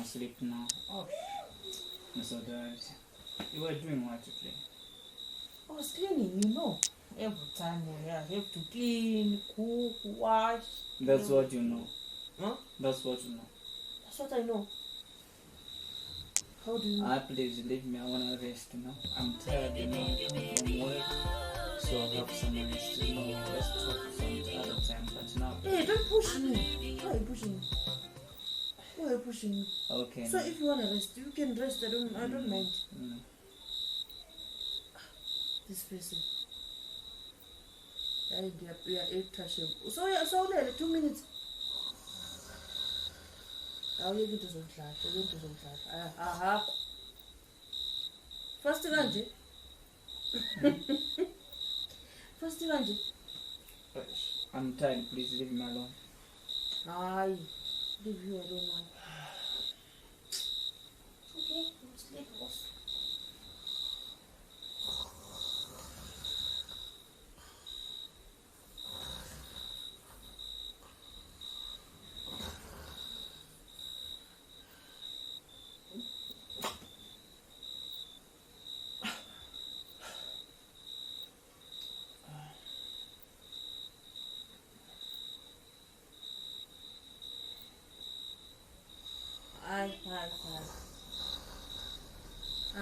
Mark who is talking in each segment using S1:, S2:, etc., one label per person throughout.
S1: sleep now. Oh, I'm so tired. You were doing what today?
S2: I was cleaning, you know. Every time I have to clean, cook, wash.
S1: That's what you know.
S2: Huh?
S1: That's what you know.
S2: That's what I know. How do you know?
S1: Please leave me. I wanna rest now. I'm tired, you know. I come from work, so I have some rest. You know, let's talk some other time. But now.
S2: Hey, don't push me. Why are you pushing me? Why are you pushing me?
S1: Okay.
S2: So if you wanna rest, you can rest. I don't mind. This person. We are 8 touching. So 2 minutes. Awuyeke into zomdlala, aha. First kanje. First kanje.
S1: I'm tired, please leave me alone.
S2: Hayi, leave you alone. Okay, you sleep, boss.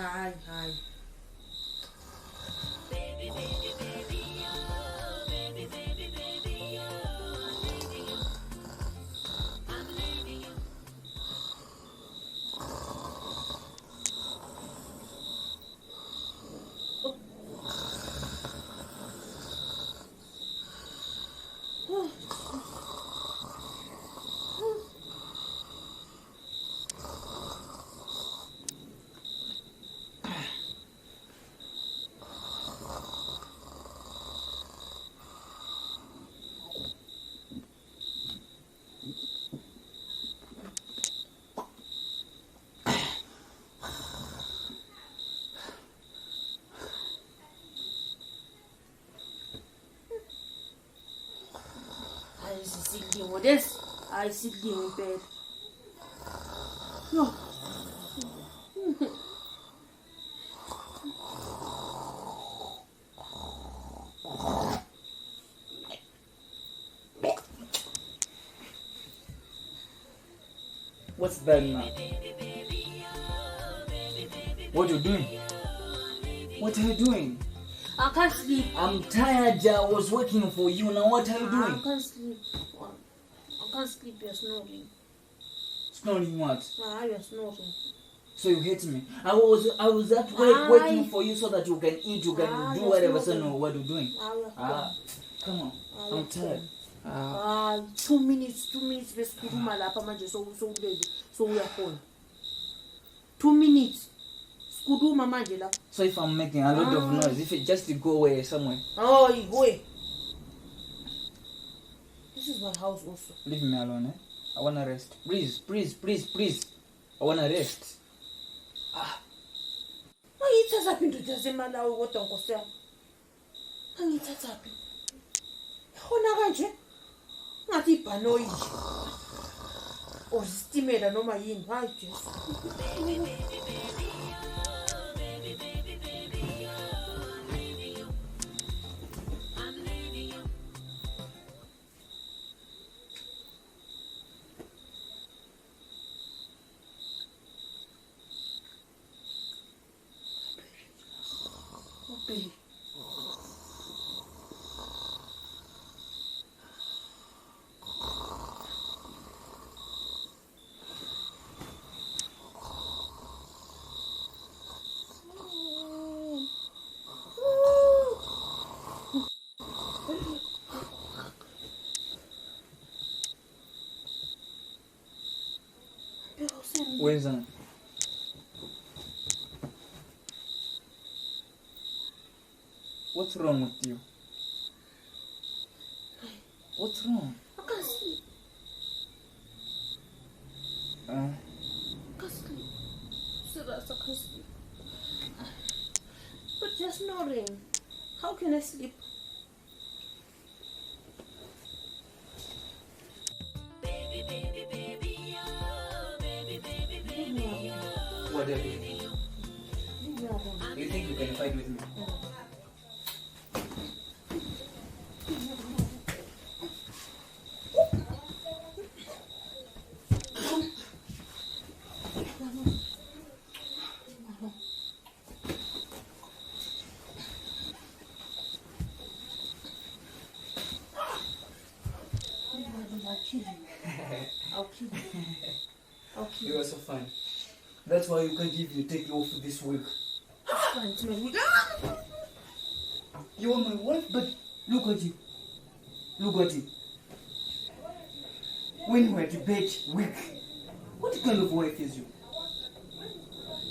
S2: Hi. This I sit in bed. No.
S1: What's that now? What are you doing? What are you doing?
S2: I can't sleep.
S1: I'm tired. I was waiting for you. Now what are you doing?
S2: I can't sleep. I can't sleep. You're snoring.
S1: Snoring what?
S2: You're snoring.
S1: So you hate me? I was at work waiting for you so that you can eat, you can do whatever. So no, what are you doing? Come on. I'm tired.
S2: 2 minutes besikhuluma lapha manje so uyakhona. 2 minutes. Sikhuluma manje la.
S1: So if I'm making a lot of noise, if it just to go away somewhere.
S2: Oh, you go away. This is my house also.
S1: Leave me alone, eh? I wanna rest. Please. I wanna rest.
S2: Angithatha phi into yasemalawi kodwa Nkosi yami? Angithatha phi? Khona kanje? Ngathi ibhanoyi nje. Or istimela noma yini? Hayi Jesu.
S1: Where's that? What's wrong with you? What's wrong?
S2: I can't sleep. I can't sleep. Serious, I can't sleep. But you're snoring. How can I sleep?
S1: What are you? You think you can fight with me?
S2: I'll kill you.
S1: You are so fun. That's why you can't even take you off this week.
S2: It's my wig.
S1: You are my wife, but look at you. Look at you. When you are debate week, what kind of wife is you?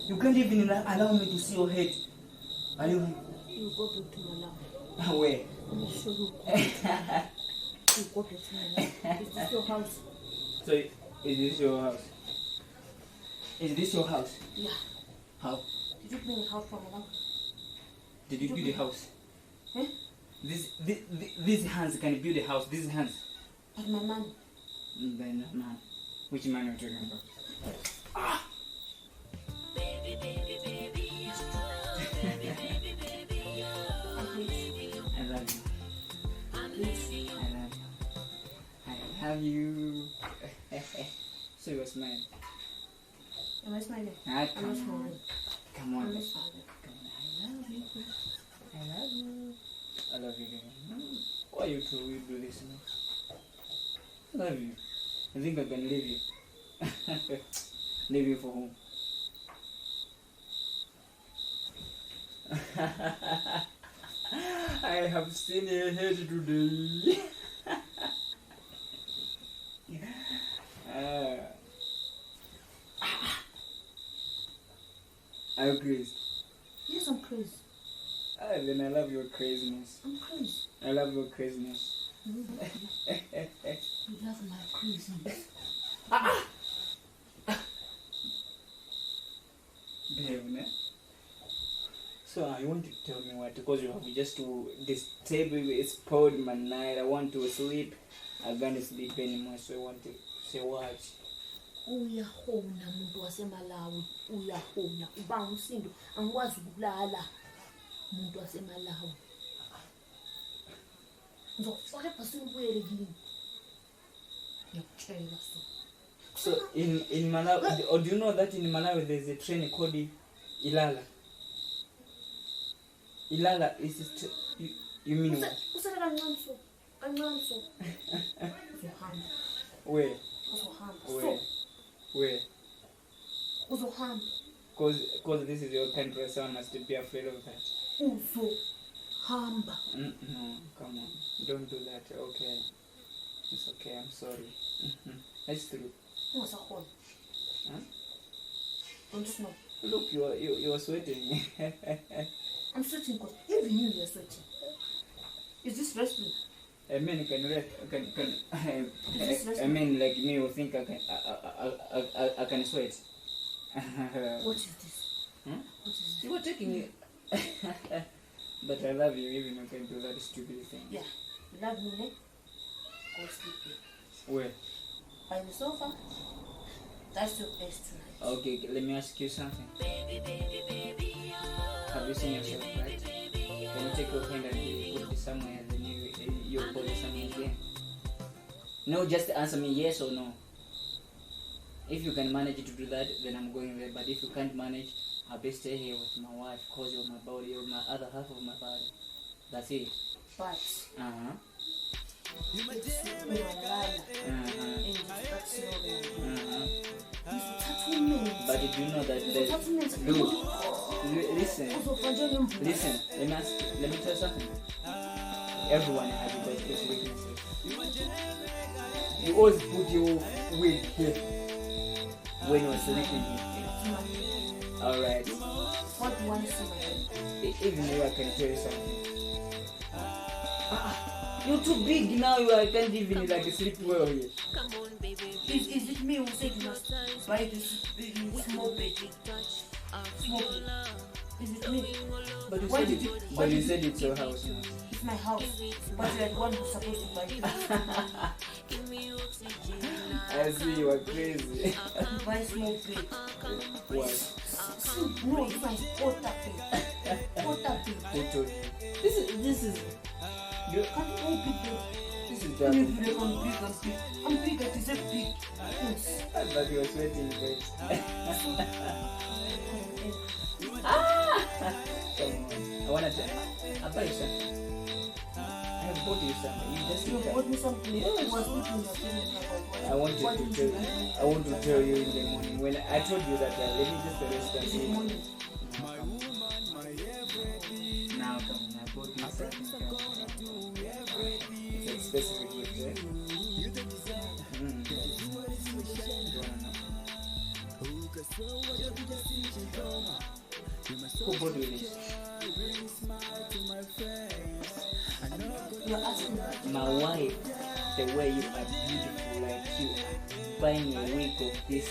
S1: You can't even allow me to see your head. Are you?
S2: You go back to my love.
S1: Where?
S2: Let me show you. You go back to my love. Is this your house?
S1: So, is this your house? Is this your house?
S2: Yeah.
S1: How?
S2: Did you bring a house from my love?
S1: Did you build a house?
S2: Eh?
S1: These hands can build a house. These hands.
S2: But my man.
S1: Then man. Which man are you talking about? Ah!
S2: Baby, baby, baby, baby, baby, baby,
S1: I love you.
S2: I love you.
S1: I love you. So you're smiling.
S2: Am I smiling?
S1: Ah,
S2: I'm
S1: come
S2: not
S1: on.
S2: smiling.
S1: Come on.
S2: I'm not smiling.
S1: Come on. I love you. I love you. Why you two will do this? I love you. I think I can leave you. Leave you for whom? I have seen your head today. Are you crazy?
S2: Yes, I'm crazy.
S1: Then I love your craziness.
S2: I'm crazy.
S1: I love your craziness.
S2: You love my craziness.
S1: Behave, ne? So you want to tell me what? Because you have just to disturb me, spoiled my night. I want to sleep. I can't sleep anymore, so I want to say what?
S2: Uyahona muntu wasemalawi, uyahona uba umsindo angikwazi ukulala muntu wasemalawi. Ngizokufaka ephasini ubuyele kimi. Ngiyakutshela so.
S1: So in Malawi, or do you know that in Malawi there's a train called Ilala? Ilala is you mean what?
S2: Usala kancane so. Kancane so. Uzohamba.
S1: Where?
S2: Uzohamba.
S1: Where? Where?
S2: Uzohamba.
S1: Because this is your country, so I must be afraid of that.
S2: Uzohamba.
S1: No, come on. Don't do that. Okay. It's okay. I'm sorry. That's true.
S2: Ungasahona.
S1: Huh?
S2: Don't you know?
S1: Look, you are sweating.
S2: I'm sweating because even you're sweating. Is this wrestling?
S1: A man can a man like me will think I can sweat.
S2: What is this?
S1: Hmm?
S2: What is this?
S1: You were taking it. But I love you even you can do that stupid thing.
S2: Yeah. You love me, ne? Go sleep here.
S1: Where?
S2: By the sofa. That's your place tonight.
S1: Okay, let me ask you something. Have you seen yourself, right? Can you take your hand and put it somewhere and then your body somewhere again? No, just answer me yes or no. If you can manage to do that, then I'm going there. But if you can't manage, I'll be stay here with my wife because you're my body, you're my other half of my body. That's it.
S2: But
S1: Uh-huh.
S2: it's my life. And that's snoring.
S1: But did you know that listen, let me tell you something. Everyone has those weaknesses. You always put your weight here when you're sleeping here. Alright.
S2: What do you want to see my head?
S1: Even though I can tell you something. You're too big now, I can't even sleep well here.
S2: Is it me who said you must buy this small bed? Small bed. Is it me?
S1: But you said it's your house now.
S2: It's my house, but you're the one who's supposed to buy it.
S1: I see you are crazy.
S2: Buy small plate.
S1: What?
S2: No, this one's quarter plate. Quarter plate.
S1: Who told you? This is you.
S2: Can't you all people?
S1: This is
S2: I'm
S1: double.
S2: big and big. I'm big at this big. Yes.
S1: But you're sweating, babe. Come on. I wanna tell. I'll buy you something. I have bought you something. You just
S2: You
S1: look at
S2: bought me something. Yes. Was sleeping
S1: I want you to tell. I want to tell you in the morning. When I told you that, let me just rest and
S2: Is it
S1: sleep.
S2: morning?
S1: Now come. I bought you something. It's a specific gift, right? Who bought you this?
S2: You're asking me.
S1: My wife, the way you are beautiful, like you are buying a wig of this.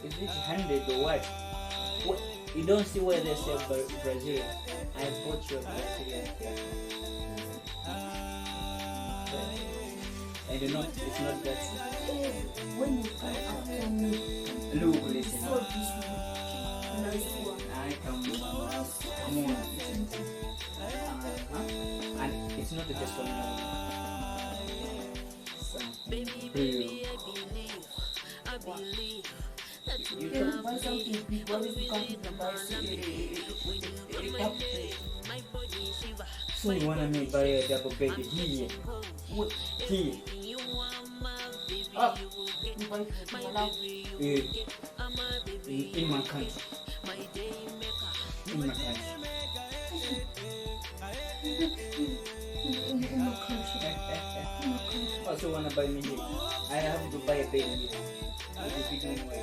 S1: Is it 100 or what? You don't see where they say Brazil. I bought you a Brazilian hair. And you know, it's not that.
S2: When you come after me,
S1: Look, listen.
S2: before this nice one.
S1: I come on. And it's not just for me. You
S2: Can
S1: can
S2: you buy something big? Why you can't even buy a double plate?
S1: so you wanna me buy a double bed here.
S2: What?
S1: Here.
S2: Up. You buy it for your love.
S1: In my country. In my country.
S2: In my country.
S1: Also wanna buy me here. I have to buy a bed here. With the big one.